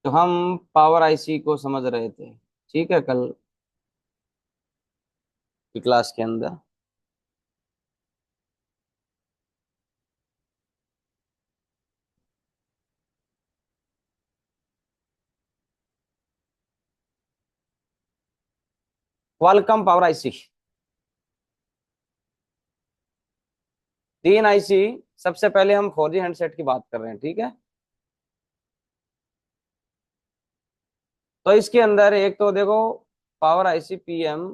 तो हम power IC को समझ रहे थे, ठीक है, कल की क्लास के अंदर। क्वालकॉम पावर आईसी, तीन आईसी। सबसे पहले हम 4G हैंडसेट की बात कर रहे हैं, ठीक है। तो इसके अंदर एक तो देखो, पावर आईसी PM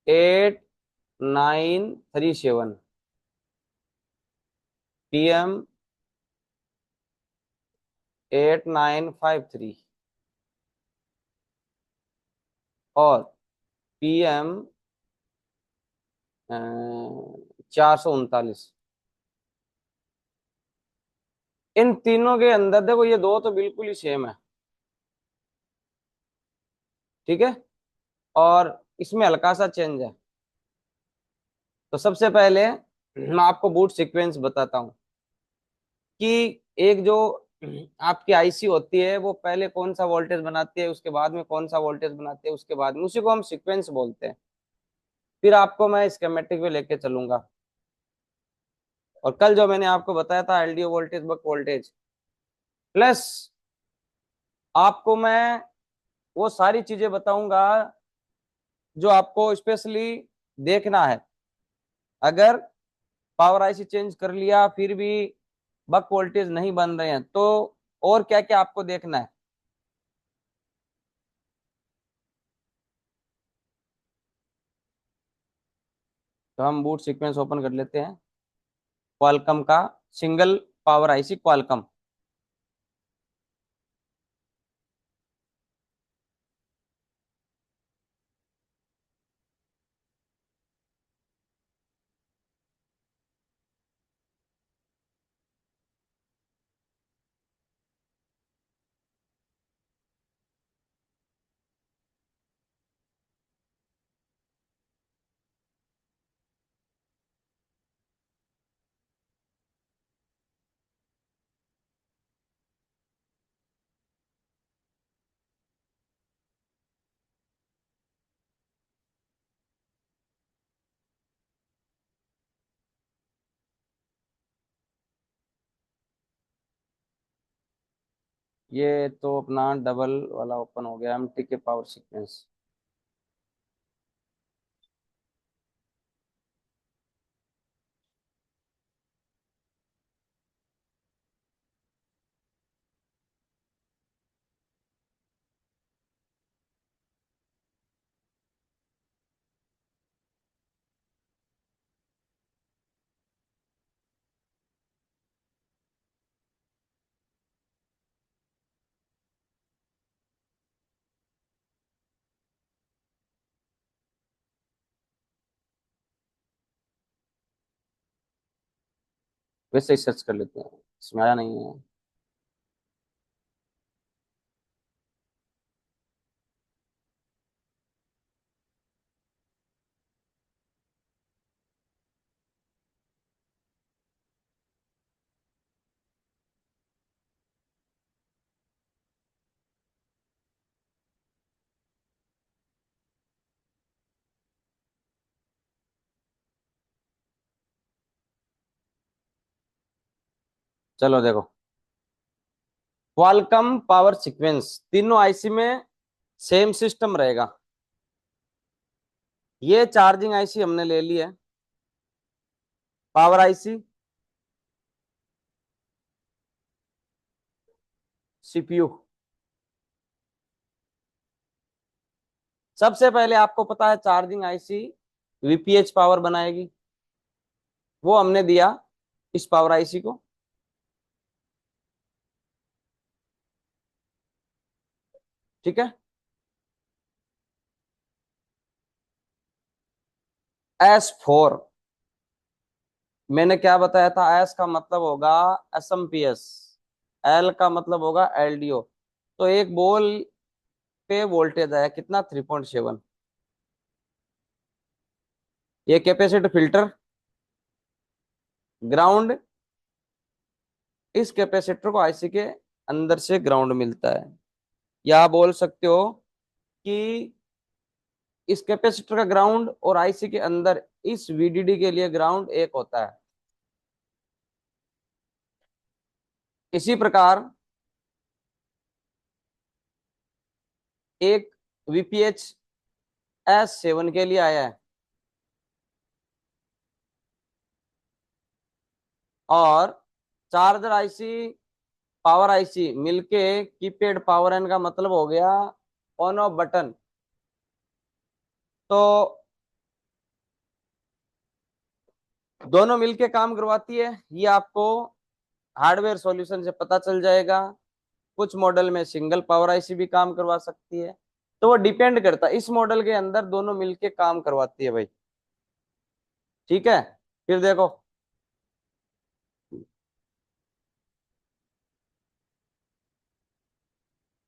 8937, PM 8953, और PM 439। इन तीनों के अंदर देखो, ये दो तो बिल्कुल ही सेम है, ठीक है। और इसमें हल्का सा चेंज है। तो सबसे पहले मैं आपको बूट सीक्वेंस बताता हूँ कि एक जो आपकी आईसी होती है वो पहले कौन सा वोल्टेज बनाती है, उसके बाद में कौन सा वोल्टेज बनाती है, उसके बाद में, उसी को हम सीक्वेंस बोलते हैं। फिर आपको मैं स्कीमेटिक में लेके चलूंगा। और कल जो मैंने आपको बताया था, एलडीओ वोल्टेज, बक वोल्टेज, प्लस आपको मैं वो सारी चीजें बताऊंगा जो आपको स्पेशली देखना है। अगर पावर आईसी चेंज कर लिया फिर भी बक वोल्टेज नहीं बन रहे हैं, तो और क्या क्या आपको देखना है। तो हम बूट सीक्वेंस ओपन कर लेते हैं, क्वालकॉम का सिंगल पावर आईसी क्वालकॉम। ये तो अपना डबल वाला ओपन हो गया, एमटी के पावर सीक्वेंस। वैसे ही सर्च कर लेते हैं, इसमें आया नहीं है। चलो देखो, क्वालकॉम पावर सीक्वेंस तीनों आईसी में सेम सिस्टम रहेगा। ये चार्जिंग आईसी हमने ले ली है, पावर आईसी, सीपीयू। सबसे पहले आपको पता है चार्जिंग आईसी वीपीएच पावर बनाएगी, वो हमने दिया इस पावर आईसी को, ठीक है। S4 मैंने क्या बताया था, एस का मतलब होगा एसएमपीएस, एल का मतलब होगा एलडीओ। तो एक बोल पे वोल्टेज आया कितना, 3.7। ये कैपेसिटर फिल्टर, ग्राउंड, इस कैपेसिटर को आईसी के अंदर से ग्राउंड मिलता है। या आप बोल सकते हो कि इस कैपेसिटर का ग्राउंड और आईसी के अंदर इस वीडीडी के लिए ग्राउंड एक होता है। इसी प्रकार एक वीपीएच S7 के लिए आया है, और चार्जर आईसी, पावर आईसी मिलके कीपैड पावर एन का मतलब हो गया ऑन ऑफ बटन। तो दोनों मिलके काम करवाती है, ये आपको हार्डवेयर सॉल्यूशन से पता चल जाएगा। कुछ मॉडल में सिंगल पावर आईसी भी काम करवा सकती है, तो वो डिपेंड करता है। इस मॉडल के अंदर दोनों मिलके काम करवाती है भाई। ठीक है, फिर देखो,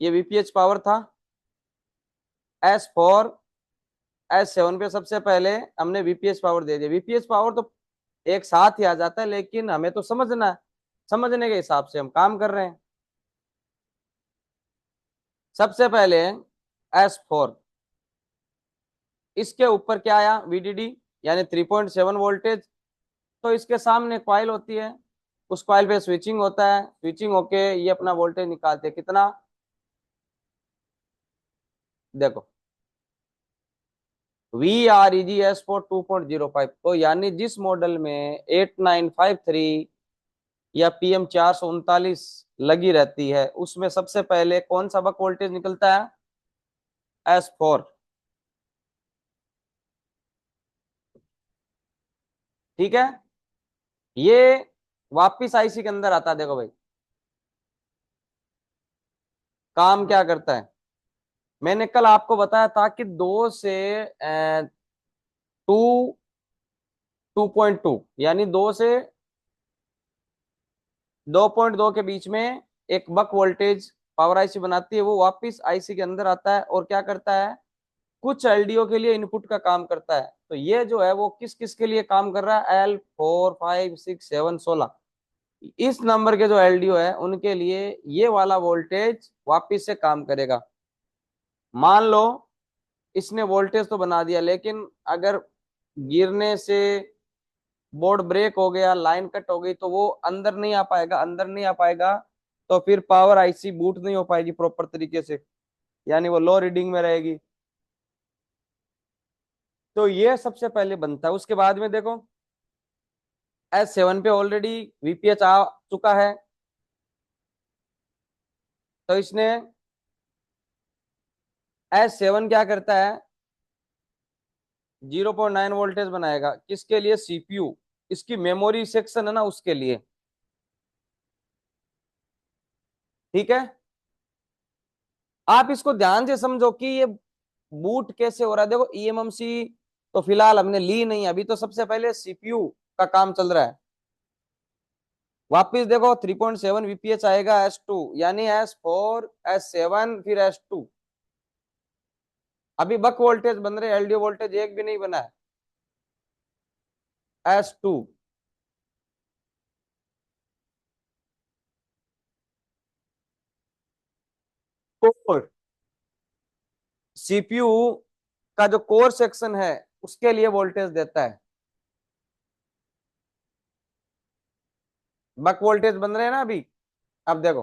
ये वीपीएच पावर था। S4 S7 पे सबसे पहले हमने वीपीएच पावर दे दिया। वीपीएच पावर तो एक साथ ही आ जाता है, लेकिन हमें तो समझना है, समझने के हिसाब से हम काम कर रहे हैं। सबसे पहले S4, इसके ऊपर क्या आया, वीडीडी, यानी 3.7 वोल्टेज। तो इसके सामने कॉइल होती है, उस कॉइल पे स्विचिंग होता है, स्विचिंग होके ये अपना वोल्टेज निकालते हैं कितना, देखो, VREGS4 2.05। तो यानी जिस मॉडल में 8953 या PM439 लगी रहती है, उसमें सबसे पहले कौन सा बक वोल्टेज निकलता है, S4। ठीक है, ये वापिस आईसी के अंदर आता है। देखो भाई, काम क्या करता है, मैंने कल आपको बताया था कि 2 यानी 2 से 2.2 के बीच में एक बक वोल्टेज पावर आईसी बनाती है, वो वापिस आईसी के अंदर आता है और क्या करता है, कुछ एलडीओ के लिए इनपुट का काम करता है। तो ये जो है वो किस किस के लिए काम कर रहा है, L4 5 6 7 16, इस नंबर के जो एलडीओ है उनके लिए ये वाला वोल्टेज वापिस से काम करेगा। मान लो इसने वोल्टेज तो बना दिया, लेकिन अगर गिरने से बोर्ड ब्रेक हो गया, लाइन कट हो गई, तो वो अंदर नहीं आ पाएगा। अंदर नहीं आ पाएगा तो फिर पावर आईसी बूट नहीं हो पाएगी प्रॉपर तरीके से, यानी वो लो रीडिंग में रहेगी। तो ये सबसे पहले बनता है। उसके बाद में देखो, S7 पे ऑलरेडी वीपीएच आ चुका है, तो इसने S7 क्या करता है, 0.9 वोल्टेज बनाएगा। किसके लिए, सीपीयू, इसकी मेमोरी सेक्शन है ना, उसके लिए। ठीक है, आप इसको ध्यान से समझो कि ये बूट कैसे हो रहा है। देखो, ईएमएमसी तो फिलहाल हमने ली नहीं, अभी तो सबसे पहले सीपीयू का काम चल रहा है। वापिस देखो, 3.7 वीपीएच आएगा, S2, यानी S4 S7 फिर S2। अभी बक वोल्टेज बन रहे, एलडीओ वोल्टेज एक भी नहीं बना है, S2। कोर, सीपीयू का जो कोर सेक्शन है उसके लिए वोल्टेज देता है। बक वोल्टेज बन रहे हैं ना अभी। अब देखो,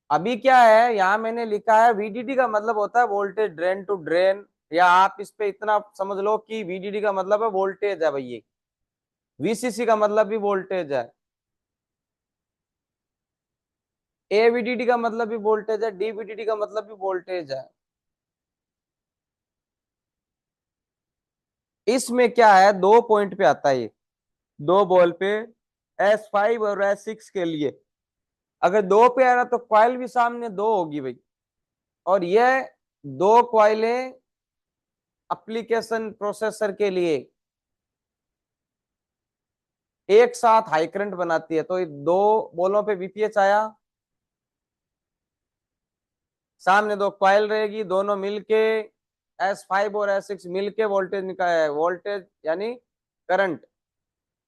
अभी क्या है, यहां मैंने लिखा है वीडीडी का मतलब होता है वोल्टेज ड्रेन टू ड्रेन, या आप इस पे इतना समझ लो कि वीडीडी का मतलब है वोल्टेज है भाई। वीसीसी का मतलब भी वोल्टेज है, एवीडीडी का मतलब भी वोल्टेज है, डीवीडीडी का मतलब भी वोल्टेज है। इसमें क्या है, दो पॉइंट पे आता है ये, दो बॉल पे, S5 और S6 के लिए। अगर दो पे आ रहा तो क्वाइल भी सामने दो होगी भाई। और ये दो क्वाइलें एप्लीकेशन प्रोसेसर के लिए एक साथ हाई करंट बनाती है। तो ये दो बॉलों पे वीपीएच आया, सामने दो क्वाइल रहेगी, दोनों मिलके S5 और S6 मिलके वोल्टेज निकाला है। वोल्टेज यानी करंट,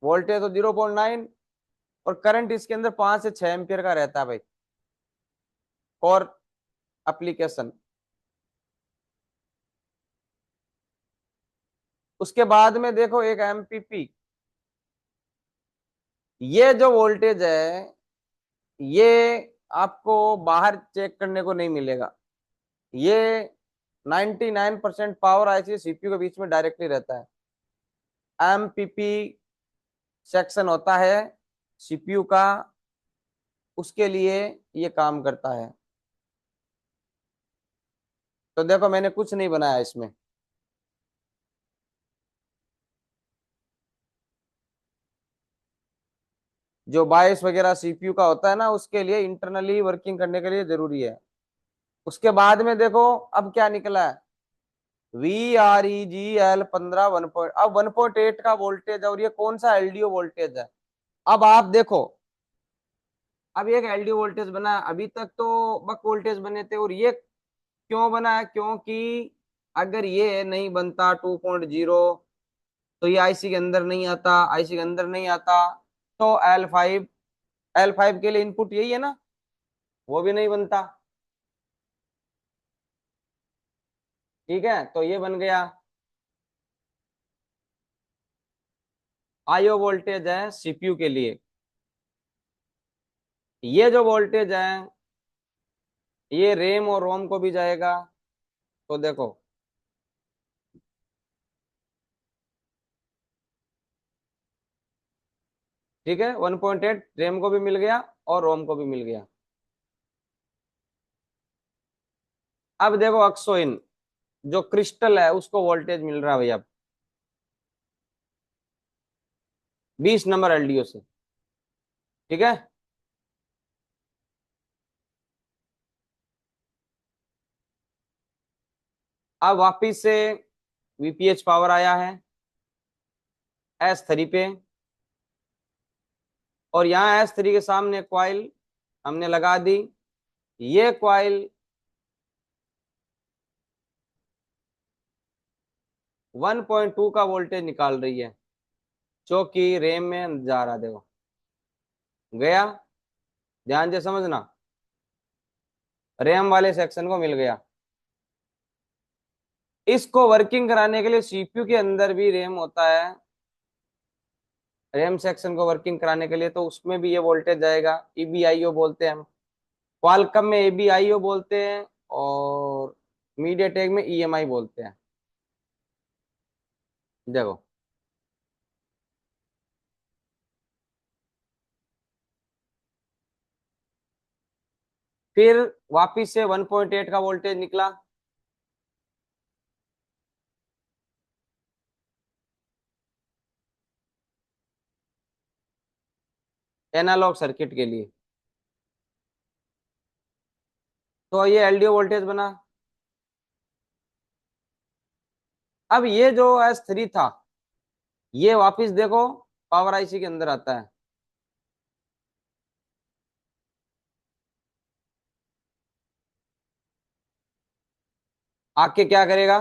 वोल्टेज तो 0.9, और करंट इसके अंदर 5 से 6 एम्पियर का रहता है भाई, और एप्लीकेशन। उसके बाद में देखो एक एमपीपी, ये जो वोल्टेज है ये आपको बाहर चेक करने को नहीं मिलेगा। ये 99% पावर आईसी सीपीयू के बीच में डायरेक्टली रहता है। एमपीपी सेक्शन होता है सीपीयू का, उसके लिए ये काम करता है। तो देखो मैंने कुछ नहीं बनाया इसमें। जो बायस वगैरह सीपीयू का होता है ना, उसके लिए इंटरनली वर्किंग करने के लिए जरूरी है। उसके बाद में देखो अब क्या निकला है, VREGL 15 1 पॉइंट, अब 1.8 का वोल्टेज है, और ये कौन सा एलडीओ वोल्टेज है। अब आप देखो, अब एक एलडीओ वोल्टेज बना है, अभी तक तो बक वोल्टेज बने थे, और ये क्यों बना है, क्योंकि अगर ये नहीं बनता 2.0 तो ये आईसी के अंदर नहीं आता, आईसी के अंदर नहीं आता तो एल फाइव के लिए इनपुट यही है ना, वो भी नहीं बनता। ठीक है, तो ये बन गया। आईओ वोल्टेज है सीपीयू के लिए। ये जो वोल्टेज है ये रेम और रोम को भी जाएगा। तो देखो, ठीक है, 1.8 रेम को भी मिल गया और रोम को भी मिल गया। अब देखो अक्सोइन, जो क्रिस्टल है उसको वोल्टेज मिल रहा है भैया 20 नंबर एलडीओ से। ठीक है, अब वापिस से वीपीएच पावर आया है S3 पे, और यहाँ S3 के सामने क्वाइल हमने लगा दी। ये क्वाइल 1.2 का वोल्टेज निकाल रही है, जो कि रेम में जा रहा, देखो गया, ध्यान से समझना, रैम वाले सेक्शन को मिल गया। इसको वर्किंग कराने के लिए सीपीयू के अंदर भी रैम होता है, रैम सेक्शन को वर्किंग कराने के लिए, तो उसमें भी ये वोल्टेज जाएगा। ईबीआईओ बोलते हैं हम, क्वालकम में एबीआईओ बोलते हैं, और मीडियाटेक में ईएमआई बोलते हैं। देखो, फिर वापिस से 1.8 का वोल्टेज निकला। एनालॉग सर्किट के लिए, तो ये एलडीओ वोल्टेज बना। अब ये जो S3 था, ये वापिस देखो पावर आईसी के अंदर आता है। आके क्या करेगा,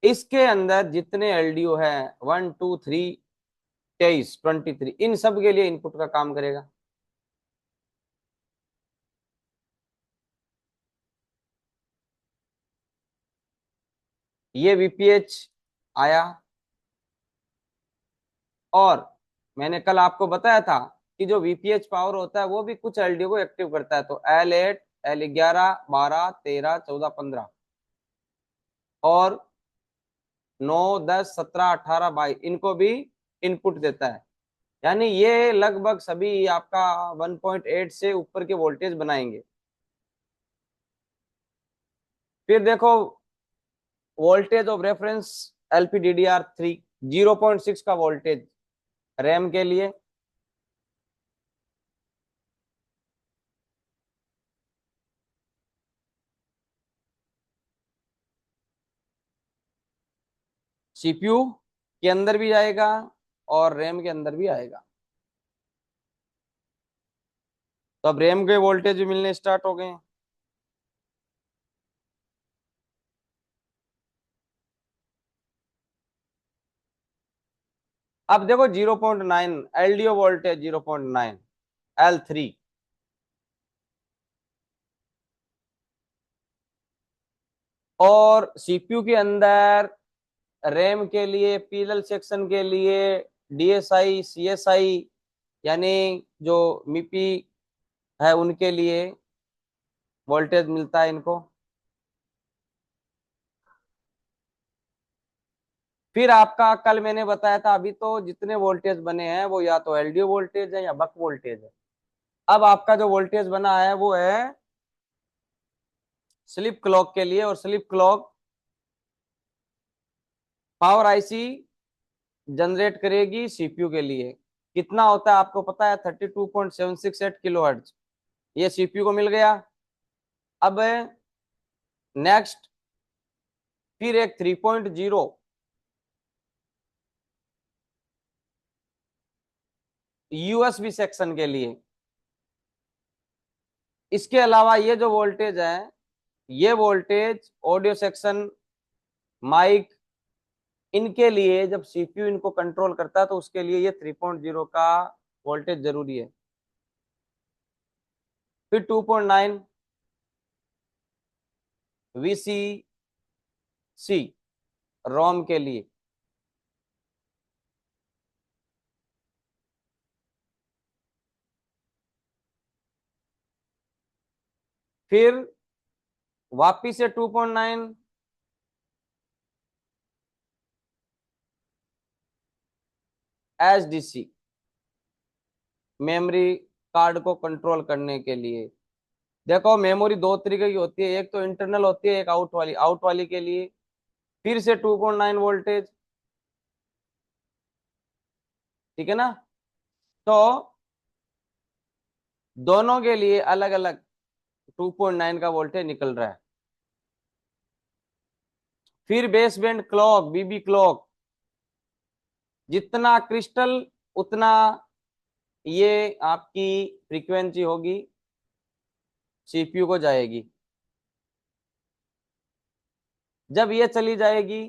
इसके अंदर जितने एलडीओ है 1 2 3 23 23, इन सब के लिए इनपुट का काम करेगा। ये वीपीएच आया, और मैंने कल आपको बताया था कि जो वीपीएच पावर होता है वो भी कुछ एलडीओ को एक्टिव करता है। तो L8 L11 12 13 14 15 और 9 10 17 18 22 इनको भी इनपुट देता है। यानी ये लगभग सभी आपका 1.8 से ऊपर के वोल्टेज बनाएंगे। फिर देखो वोल्टेज ऑफ रेफरेंस LPDDR3 0.6 का वोल्टेज रैम के लिए। सीपीयू के अंदर भी जाएगा और रैम के अंदर भी आएगा। तो अब रैम के वोल्टेज भी मिलने स्टार्ट हो गए हैं। अब देखो 0.9 एलडीओ वोल्टेज 0.9 L3। और सीपीयू के अंदर रैम के लिए, पीएलएल सेक्शन के लिए, डीएसआई सीएसआई यानी जो मिपी है उनके लिए वोल्टेज मिलता है इनको। फिर आपका कल मैंने बताया था, अभी तो जितने वोल्टेज बने हैं वो या तो एलडीओ वोल्टेज है या बक वोल्टेज है। अब आपका जो वोल्टेज बना है वो है स्लिप क्लॉक के लिए, और slip clock power IC generate करेगी सीपीयू के लिए। कितना होता है आपको पता है? 32.768 किलो हर्ट्ज। ये सीपीयू को मिल गया। अब नेक्स्ट फिर एक 3.0 यूएसबी सेक्शन के लिए। इसके अलावा ये जो वोल्टेज है, ये वोल्टेज ऑडियो सेक्शन, माइक, इनके लिए जब सीपीयू इनको कंट्रोल करता है तो उसके लिए ये 3.0 का वोल्टेज जरूरी है। फिर 2.9 वीसीसी रोम के लिए। फिर वापिस से 2.9 एसडीसी मेमोरी कार्ड को कंट्रोल करने के लिए। देखो मेमोरी दो तरीके की होती है, एक तो इंटरनल होती है, एक आउट वाली। आउट वाली के लिए फिर से 2.9 वोल्टेज। ठीक है ना? तो दोनों के लिए अलग अलग 2.9 का वोल्टेज निकल रहा है। फिर बेसबैंड क्लॉक, बीबी क्लॉक, जितना क्रिस्टल उतना ये आपकी फ्रीक्वेंसी होगी सीपीयू को जाएगी। जब ये चली जाएगी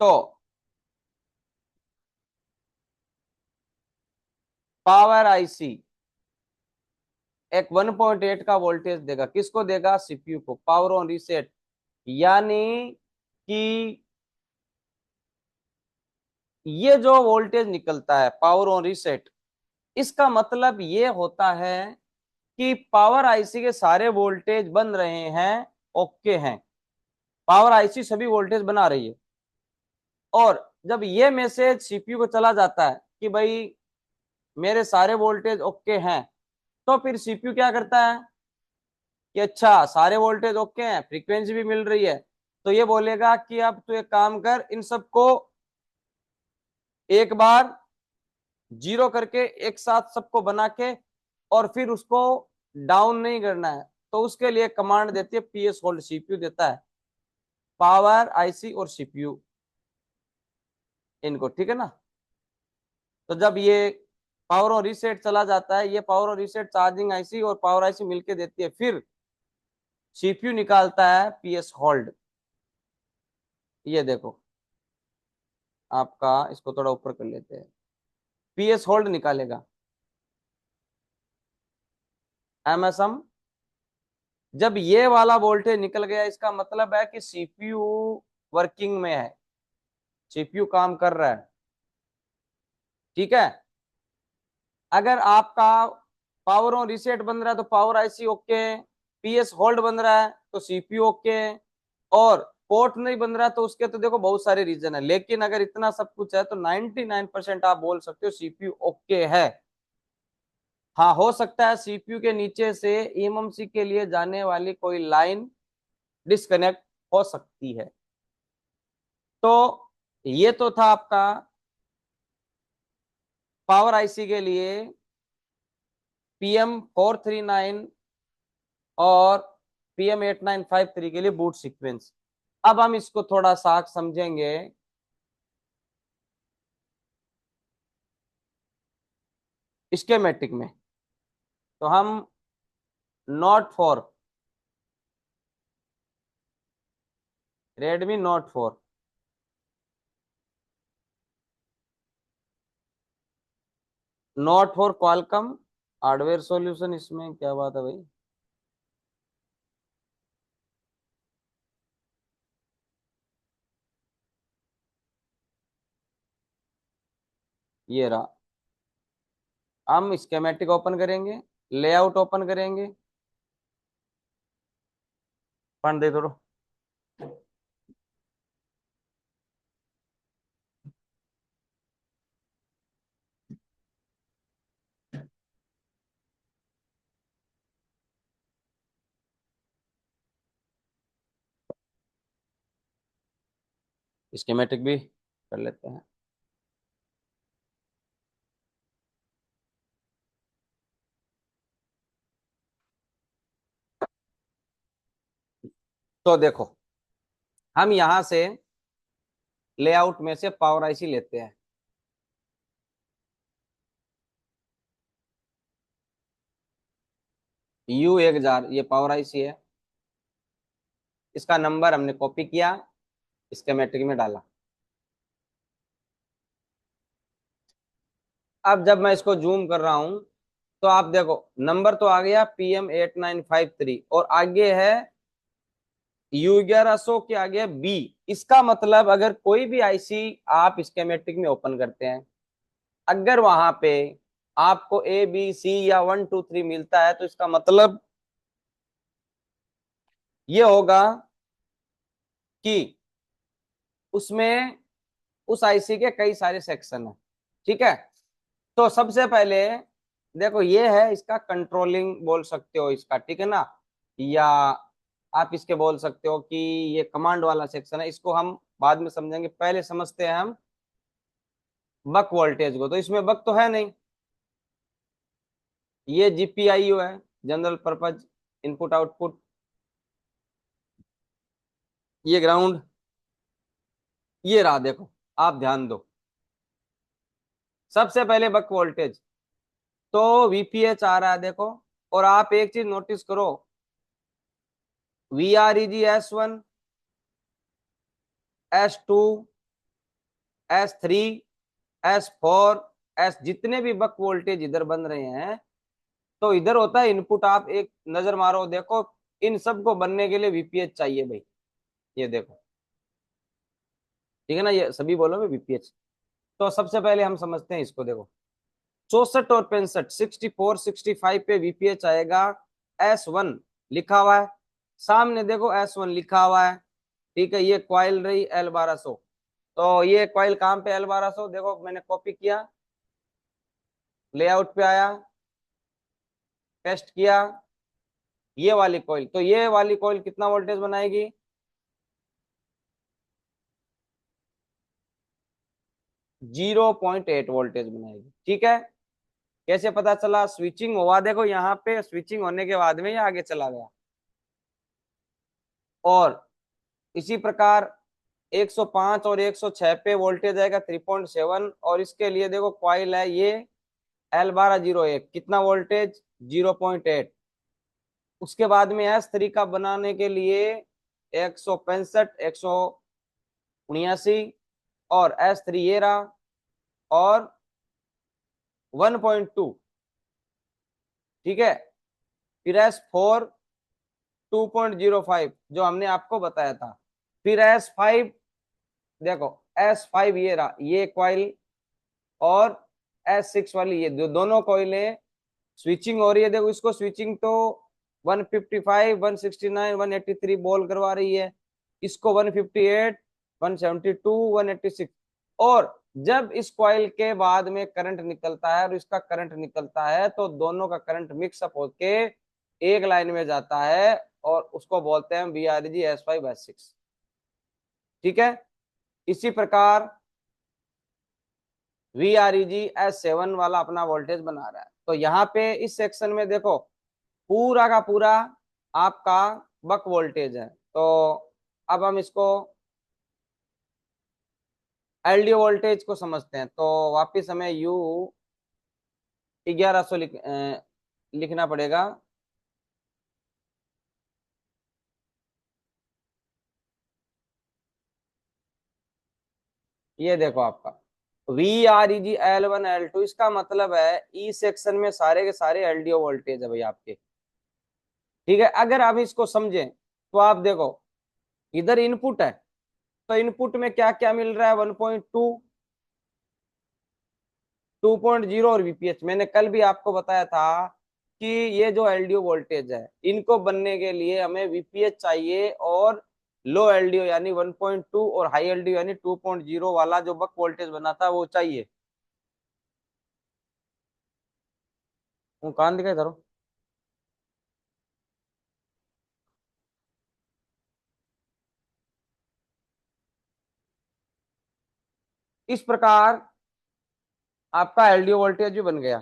तो पावर आईसी एक 1.8 का वोल्टेज देगा। किसको देगा? सीपीयू को। पावर ऑन रीसेट, यानी कि ये जो वोल्टेज निकलता है पावर ऑन रीसेट, इसका मतलब ये होता है कि पावर आईसी के सारे वोल्टेज बन रहे हैं, ओके हैं। पावर आईसी सभी वोल्टेज बना रही है। और जब ये मैसेज सीपीयू को चला जाता है कि भाई मेरे सारे वोल्टेज ओके हैं, तो फिर सीपीयू क्या करता है कि अच्छा सारे वोल्टेज ओके हैं, फ्रीक्वेंसी भी मिल रही है, तो ये बोलेगा कि अब तू एक काम कर, इन सबको एक बार जीरो करके एक साथ सबको बना के और फिर उसको डाउन नहीं करना है, तो उसके लिए कमांड देती है पीएस होल्ड। सीपीयू देता है पावर आईसी और सीपीयू इनको। ठीक है ना? तो जब ये पावर और रीसेट चला जाता है, ये पावर और रीसेट चार्जिंग आईसी और पावर आईसी मिलके देती है, फिर सीपीयू निकालता है पीएस होल्ड। ये देखो आपका, इसको थोड़ा ऊपर कर लेते हैं, पीएस होल्ड निकालेगा एमएसएम। जब ये वाला वोल्टेज निकल गया, इसका मतलब है कि सीपीयू वर्किंग में है, सीपीयू काम कर रहा है। ठीक है? अगर आपका पावर ऑन रीसेट बन रहा है तो पावर आईसी ओके है, पीएस होल्ड बन रहा है तो सीपीयू ओके है, और पोर्ट नहीं बन रहा तो उसके तो देखो बहुत सारे रीजन है, लेकिन अगर इतना सब कुछ है तो 99% आप बोल सकते हो सीपीयू ओके है। हाँ, हो सकता है सीपीयू के नीचे से एमएमसी के लिए जाने वाली कोई लाइन डिस्कनेक्ट हो सकती है। तो ये तो था आपका पावर आईसी के लिए PM439 और PM8953 के लिए बूट सीक्वेंस। अब हम इसको थोड़ा सा समझेंगे स्केमेटिक में। तो हम note 4, Redmi note 4 not for Qualcomm hardware solution, इसमें क्या बात है भाई। ये रहा, हम स्केमेटिक ओपन करेंगे, लेआउट ओपन करेंगे, फंड दे दो। स्केमेटिक भी कर लेते हैं। तो देखो, हम यहां से लेआउट में से पावर आईसी लेते हैं। U1000 ये पावर आईसी है, इसका नंबर हमने कॉपी किया, स्केमेटिक में डाला। अब जब मैं इसको जूम कर रहा हूं तो आप देखो, नंबर तो आ गया PM8953 और आगे है U1100 के आगे बी। इसका मतलब अगर कोई भी आईसी आप स्केमेटिक में ओपन करते हैं, अगर वहां पे आपको ABC या 1 2 3 मिलता है, तो इसका मतलब ये होगा कि उसमें उस आईसी के कई सारे सेक्शन है। ठीक है, तो सबसे पहले देखो, ये है इसका कंट्रोलिंग बोल सकते हो इसका, ठीक है ना, या आप इसके बोल सकते हो कि ये कमांड वाला सेक्शन है। इसको हम बाद में समझेंगे, पहले समझते हैं हम बक वोल्टेज को। तो इसमें बक तो है नहीं, ये GPIO है, जनरल पर्पज इनपुट आउटपुट, ये ग्राउंड, ये रहा। देखो आप ध्यान दो, सबसे पहले बक वोल्टेज तो VPH आ रहा है, देखो। और आप एक चीज नोटिस करो, VREG S1, S2, S3, S4, S, जितने भी बक वोल्टेज इधर बन रहे हैं, तो इधर होता है इनपुट। आप एक नजर मारो, देखो इन सब को बनने के लिए VPH चाहिए भाई। ये देखो, ठीक है ना, ये सभी बोलो में VPH। तो सबसे पहले हम समझते हैं इसको। देखो 64 और 65, 64 65 पे VPH आएगा। S1 लिखा हुआ है, सामने देखो S1 लिखा हुआ है। ठीक है, ये क्वाइल रही L1200। तो ये क्वाइल कहाँ पे L1200, देखो मैंने कॉपी किया, लेआउट पे आया, टेस्ट किया, ये वाली कॉइल। तो ये वाली कॉइल कितना वोल्टेज बनाएगी, 0.8 वोल्टेज बनाएगी। ठीक है, कैसे पता चला, स्विचिंग हुआ, देखो यहाँ पे स्विचिंग होने के बाद में ये आगे चला गया। और इसी प्रकार 105 और 106 पे वोल्टेज आएगा 3.7। और इसके लिए देखो क्वाइल है ये L1201, कितना वोल्टेज, 0.8। उसके बाद में S3 का बनाने के लिए 165 179, और S3 ये रहा, और 1.2। ठीक है, फिर S4 2.05 जो हमने आपको बताया था। फिर S5, देखो S5 ये रहा, ये कॉइल, और S6 वाली, ये दोनों कॉइलें स्विचिंग हो रही है। देखो इसको स्विचिंग तो 155 169 183 बॉल करवा रही है, इसको 158 172 186। और जब इस कॉइल के बाद में करंट निकलता है और इसका करंट निकलता है, तो दोनों का करंट मिक्सअप होके एक लाइन में जाता है, और उसको बोलते हैं VREG S5 S6। ठीक है, इसी प्रकार VREG S7 वाला अपना वोल्टेज बना रहा है। तो यहाँ पे इस सेक्शन में देखो, पूरा का पूरा आपका बक वोल्टेज है। तो अब हम इसको LDO वोल्टेज को समझते हैं। तो वापिस हमें U1100 लिखना पड़ेगा। ये देखो आपका, VREG L1 L2, इसका मतलब है ई सेक्शन में सारे के सारे एलडीओ वोल्टेज है भाई आपके। ठीक है, अगर आप इसको समझें तो आप देखो, इधर इनपुट है, तो इनपुट में क्या क्या मिल रहा है, 1.2, 2.0 और वीपीएच। मैंने कल भी आपको बताया था कि ये जो एलडीओ वोल्टेज है, इनको बनने के लिए हमें वीपीएच चाहिए, और लो एलडीओ यानी 1.2 और हाई एलडीओ यानी 2.0 वाला जो बक वोल्टेज बना था वो चाहिए। वो कान दिखाई धरो। इस प्रकार आपका एलडीओ वोल्टेज भी बन गया।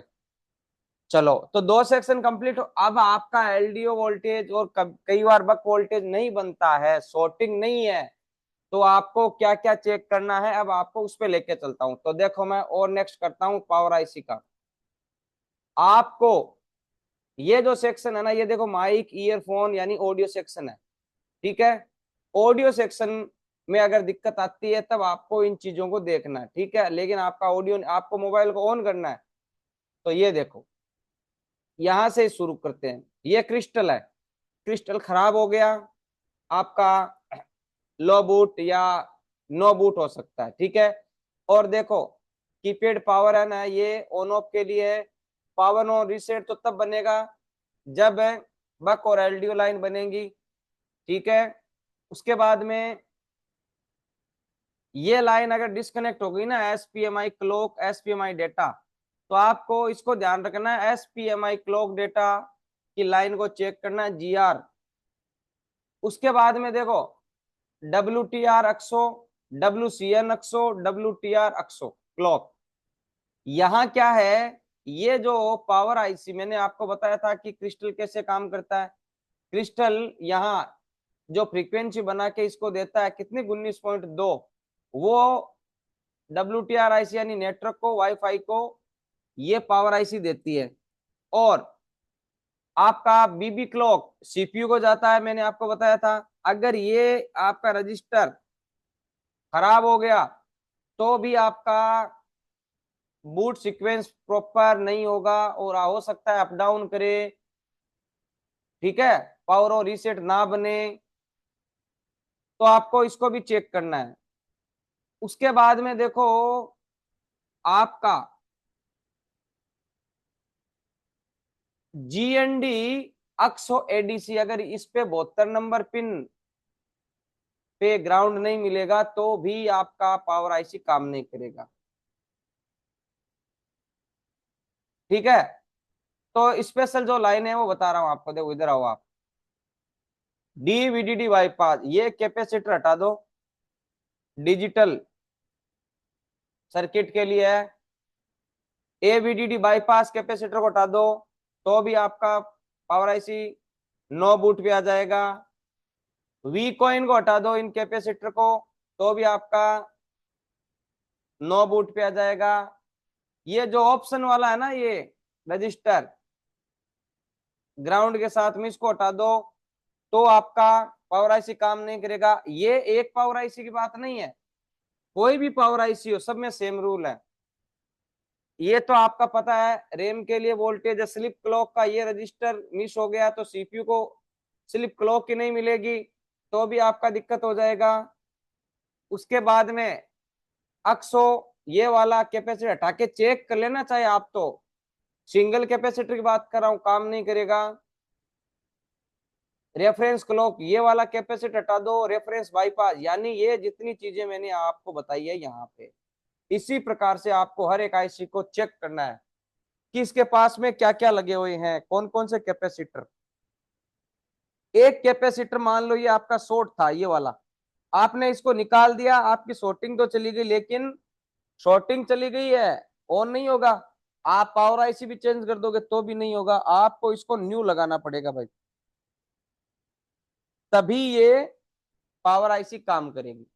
चलो, तो दो सेक्शन कंप्लीट हो। अब आपका एलडीओ वोल्टेज और कई बार बक वोल्टेज नहीं बनता है, शॉर्टिंग नहीं है, तो आपको क्या क्या चेक करना है, अब आपको उस पर लेके चलता हूं। तो देखो, मैं और नेक्स्ट करता हूं पावर आईसी का। आपको ये जो सेक्शन है ना, ये देखो माइक ईयरफोन यानी ऑडियो सेक्शन है। ठीक है, ऑडियो सेक्शन में अगर दिक्कत आती है तब आपको इन चीजों को देखना है। ठीक है, लेकिन आपका ऑडियो, आपको मोबाइल को ऑन करना है। तो ये देखो, यहां से शुरू करते हैं। ये क्रिस्टल है, क्रिस्टल खराब हो गया आपका, लो बूट या नो बूट हो सकता है। ठीक है, और देखो कीपैड पावर है ना, ये ऑन ऑफ के लिए है। पावर ऑन रीसेट तो तब बनेगा जब बक और एलडीओ लाइन बनेगी। ठीक है, उसके बाद में ये लाइन अगर डिस्कनेक्ट हो गई ना, एसपीएमआई क्लॉक एसपीएमआई डेटा, तो आपको इसको ध्यान रखना है, एसपीएमआई क्लॉक डेटा की लाइन को चेक करना है, जीआर। उसके बाद में देखो डब्ल्यू टी आर अक्सो, डब्ल्यू सी एन अक्सो, डब्ल्यू टी आर अक्सो क्लॉक। यहाँ क्या है, ये जो पावर आईसी मैंने आपको बताया था कि क्रिस्टल कैसे काम करता है। क्रिस्टल यहाँ जो फ्रीक्वेंसी बना के इसको देता है कितनी, 19.2, वो डब्ल्यू टी आर आईसी यानी नेटवर्क को, वाईफाई को ये पावर आईसी देती है। और आपका बीबी क्लॉक सीपीयू को जाता है, मैंने आपको बताया था। अगर ये आपका रजिस्टर खराब हो गया तो भी आपका बूट सीक्वेंस प्रॉपर नहीं होगा और हो सकता है अप डाउन करे। ठीक है, पावर और रीसेट ना बने, तो आपको इसको भी चेक करना है। उसके बाद में देखो आपका जीएनडी अक्सो एडीसी, अगर इस पे 72 नंबर पिन पे ग्राउंड नहीं मिलेगा तो भी आपका पावर आईसी काम नहीं करेगा। ठीक है, तो स्पेशल जो लाइन है वो बता रहा हूं आपको, देखो इधर आओ आप। डीवीडीडी बाईपास, ये कैपेसिटर हटा दो, डिजिटल सर्किट के लिए है। एवीडीडी बाईपास कैपेसिटर को हटा दो, तो भी आपका पावर आईसी नो बूट पे आ जाएगा। वी कॉइन को हटा दो इन कैपेसिटर को, तो भी आपका नो बूट पे आ जाएगा। ये जो ऑप्शन वाला है ना, ये रजिस्टर ग्राउंड के साथ में, इसको हटा दो, तो आपका पावर आईसी काम नहीं करेगा। ये एक पावर आईसी की बात नहीं है, कोई भी पावर आईसी हो, सब में सेम रूल है। ये तो आपका पता है, रैम के लिए वोल्टेज स्लिप क्लॉक का, ये रजिस्टर मिस हो गया तो सीपीयू को स्लिप क्लॉक की नहीं मिलेगी, तो भी आपका दिक्कत हो जाएगा। उसके बाद में अक्सो, ये वाला कैपेसिटर हटा के चेक कर लेना, चाहे आप तो सिंगल कैपेसिटर की बात कर रहा हूं, काम नहीं करेगा। रेफरेंस क्लॉक, ये वाला कैपेसिटर हटा दो, रेफरेंस बाईपास, यानी ये जितनी चीजें मैंने आपको बताई है यहाँ पे, इसी प्रकार से आपको हर एक आईसी को चेक करना है कि इसके पास में क्या क्या लगे हुए हैं, कौन कौन से कैपेसिटर। एक कैपेसिटर मान लो ये आपका शॉर्ट था, ये वाला, आपने इसको निकाल दिया, आपकी शॉर्टिंग तो चली गई, लेकिन शॉर्टिंग चली गई है, ऑन नहीं होगा। आप पावर आईसी भी चेंज कर दोगे तो भी नहीं होगा, आपको इसको न्यू लगाना पड़ेगा भाई, तभी ये पावर आईसी काम करेगी।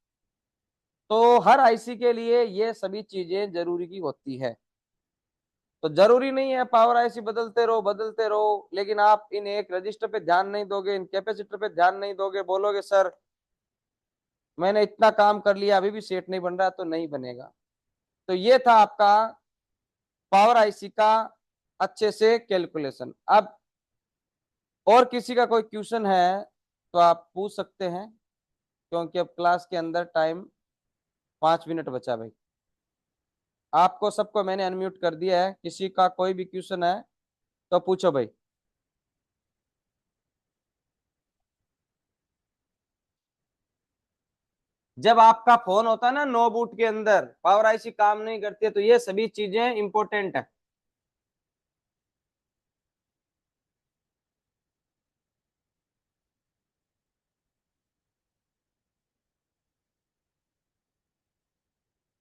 तो हर आईसी के लिए ये सभी चीजें जरूरी की होती है। तो जरूरी नहीं है पावर आईसी बदलते रहो, लेकिन आप इन एक रजिस्टर पे ध्यान नहीं दोगे, इन कैपेसिटर पे ध्यान नहीं दोगे, बोलोगे सर मैंने इतना काम कर लिया अभी भी सेट नहीं बन रहा, तो नहीं बनेगा। तो ये था आपका पावर आईसी का अच्छे से कैलकुलेशन। अब और किसी का कोई क्वेश्चन है तो आप पूछ सकते हैं, क्योंकि अब क्लास के अंदर टाइम 5 मिनट बचा भाई। आपको सबको मैंने अनम्यूट कर दिया है, किसी का कोई भी क्वेश्चन है तो पूछो भाई। जब आपका फोन होता है ना नो बूट के अंदर, पावर आईसी काम नहीं करती है, तो ये सभी चीजें इंपॉर्टेंट है।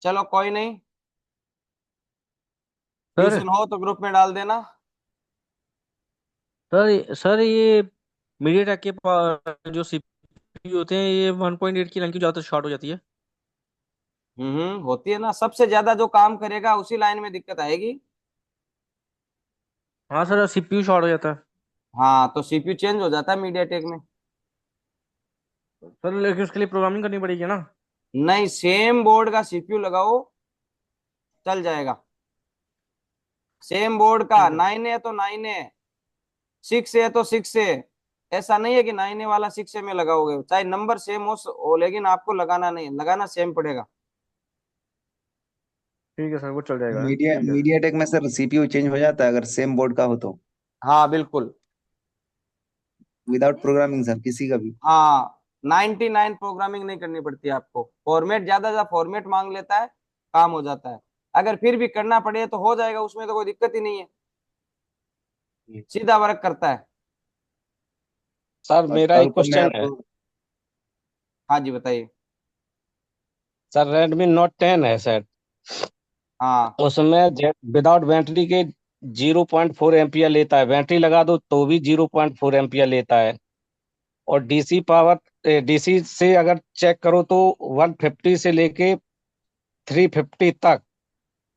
चलो कोई नहीं, सर क्वेश्चन हो तो ग्रुप में डाल देना। सर ये मीडियाटेक के जो सीपीयू होते हैं, ये 1.8 की लाइन क्यों ज्यादा शॉर्ट हो जाती है? होती है ना, सबसे ज्यादा जो काम करेगा उसी लाइन में दिक्कत आएगी। हाँ सर, सीपीयू शॉर्ट हो जाता है। हाँ तो सीपीयू चेंज हो जाता है मीडियाटेक में। सर लेकिन उसके लिए प्रोग्रामिंग करनी पड़ेगी ना? नहीं, सेम बोर्ड का सीपीयू लगाओ, चल जाएगा। सेम बोर्ड का, ठीक है सर। 9A तो 9A, 6A तो 6A। ऐसा नहीं है कि 9A वाला 6A में लगाओगे, चाहे नंबर सेम हो, लेकिन आपको लगाना नहीं, लगाना सेम पड़ेगा। ठीक है सर, वो चल जाएगा। मीडिया ठीक है। मीडियाटेक में सर सीपीयू चेंज हो जाता है अगर सेम बोर्ड का हो तो? हाँ बिल्कुल। विदाउट प्रोग्रामिंग सर, किसी का भी? हाँ, 99 प्रोग्रामिंग नहीं करनी पड़ती है आपको, फॉर्मेट ज्यादा फॉर्मेट मांग लेता है, काम हो जाता है। अगर फिर भी करना पड़े तो हो जाएगा, उसमें तो कोई दिक्कत ही नहीं है, सीधा वर्क करता है। सर और मेरा कल एक को मैं क्वेश्चन है। आपको। हाँ जी बताइए। सर रेडमी नोट 10 है सर, हाँ। उसमें विदाउट बैटरी के 0.4 एम्पियर लेता है, बैटरी लगा दो तो भी 0.4 एम्पियर लेता है। और डीसी पावर, डीसी से अगर चेक करो तो 150 से लेके 350 तक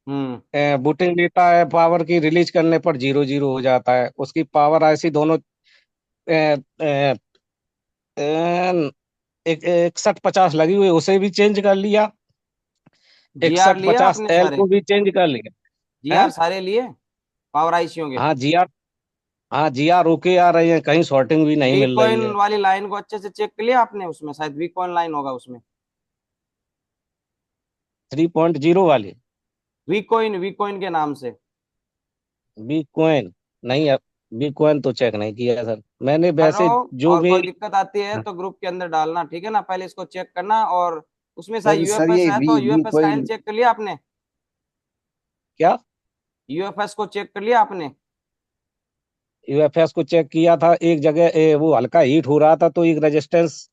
हम्म। बूटिंग लेता है, पावर की रिलीज करने पर 0 0 हो जाता है। उसकी पावर ऐसी दोनों 6150 लगी हुई, उसे भी चेंज कर लिया। जी आर इकसठ लिया पचास आपने एल सारे? को भी चेंज कर लिया जी आर है। सारे लिए, पावर आईसीओ के? हाँ जी आर, हाँ जी आर ओके आ रही है, कहीं शॉर्टिंग भी नहीं वी मिल रही कॉइन है। वाली लाइन को अच्छे से चेक कर लिया आपने? उसमें शायद वी कॉइन लाइन होगा उसमें। 3.0 वाली वी कॉइन के नाम से। बी कॉइन नहीं है, बी कॉइन तो चेक नहीं किया सर मैंने करो, वैसे। जो और कोई मेरी दिक्कत आती है तो ग्रुप के अंदर डालना, ठीक है ना? पहले इसको चेक करना, और उसमें शायद सर यूएफएस ये है, वी तो वी यूएफएस का कोई। एल चेक कर लिया आपने? क्या, यूएफएस को चेक कर लिया आपने? यूएफएस को चेक किया था एक जगह, वो हल्का हीट हो रहा था तो एक रेजिस्टेंस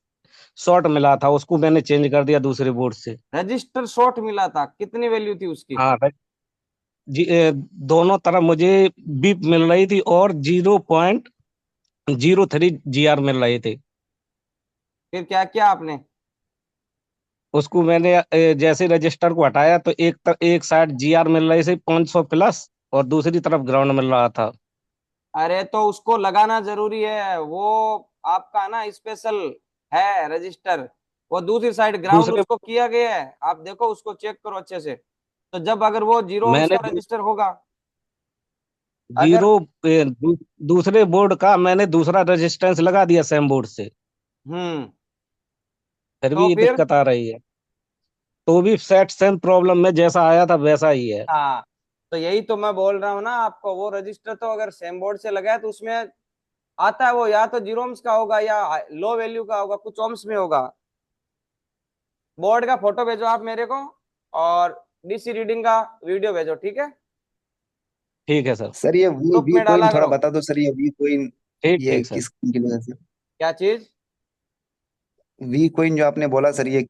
शॉर्ट मिला था, उसको मैंने चेंज कर दिया दूसरे बोर्ड से। रजिस्टर शॉर्ट मिला था, कितनी वैल्यू थी उसकी? हाँ जी, दोनों तरफ मुझे बीप मिल रही थी और 0.03 जी आर मिल रहे थे। फिर क्या किया आपने? उसको मैंने जैसे रजिस्टर को हटाया तो एक साइड जी आर मिल रही थी 500 प्लस, और दूसरी तरफ ग्राउंड मिल रहा था। अरे तो उसको लगाना जरूरी है, वो आपका ना स्पेशल है रजिस्टर। वो दूसरी साइड ग्राउंड दूसरे उसको किया गया है, आप देखो उसको चेक करो अच्छे से। तो जब अगर वो 0 ohms मैंने का रजिस्टर होगा, अगर। जीरो दूसरे बोर्ड का मैंने दूसरा रेजिस्टेंस लगा दिया सेम बोर्ड से, हम्म। फिर भी तो ये फिर, दिक्कत आ रही है। तो भी सेट सेम प्रॉब्लम में जैसा आया था वैसा ही है। हाँ, तो यही तो मैं बोल रहा हूँ ना आपको, वो रजिस्टर तो अगर सेम बोर्ड से लगा है तो उसमें आता है वो या तो 0 ohms का होगा या लो वैल्यू का होगा, कुछ ohms में होगा। बोर्ड का फोटो भेजो आप मेरे को, और डीसी रीडिंग का वीडियो भेजो, ठीक है? ठीक है सर। सर ये वी ग्रुप वी में कोइन डाला थोड़ा करो। बता दो सर, ये वी कोइन ठीक ये ठीक सर। किस लिए है सर? क्या चीज? वी कोइन जो आपने बोला सर, ये